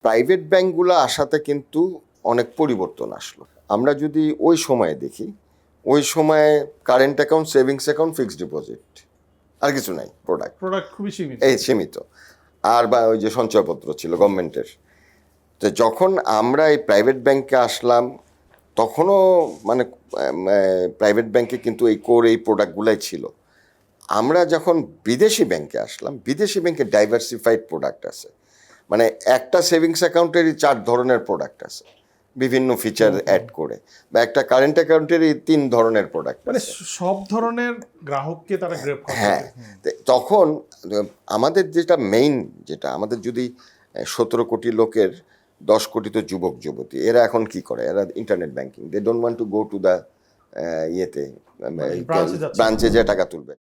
Private ব্যাংকগুলো আসাতে কিন্তু অনেক পরিবর্তন আসলো। আমরা যদি ওই সময়ে দেখি, ওই সময়ে current account, savings account, fixed deposit, আর কিছু নাই, প্রোডাক্ট খুবই সীমিত। সীমিত। আর বা ওই যে সঞ্চয়পত্র ছিল গভর্নমেন্টের। তো যখন আমরা এই প্রাইভেট ব্যাংকে আসলাম, তখনও মানে প্রাইভেট ব্যাংকে কিন্তু এই প্রোডাক্টগুলাই ছিল। আমরা যখন বিদেশি ব্যাংকে আসলাম, বিদেশি ব্যাংকে ডাইভার্সিফাইড প্রোডাক্ট আছে, মানে একটা সেভিংস অ্যাকাউন্টেরই 4 ধরনের প্রোডাক্ট আছে বিভিন্ন ফিচার অ্যাড করে, বা একটা কারেন্ট অ্যাকাউন্টেরই 3 ধরনের প্রোডাক্ট মানে আছে। সব ধরনের গ্রাহককে তারা গ্রেপ করে। হ্যাঁ, তখন আমাদের যেটা আমাদের যদি 17 কোটি লোকের 10 কোটি তো যুবক যুবতী, এরা এখন কি করে? এরা internet banking, they don't want to go to the ইয়েতে ব্রাঞ্চে যাচ্ছে। ব্রাঞ্চে যে টাকা তুলবে।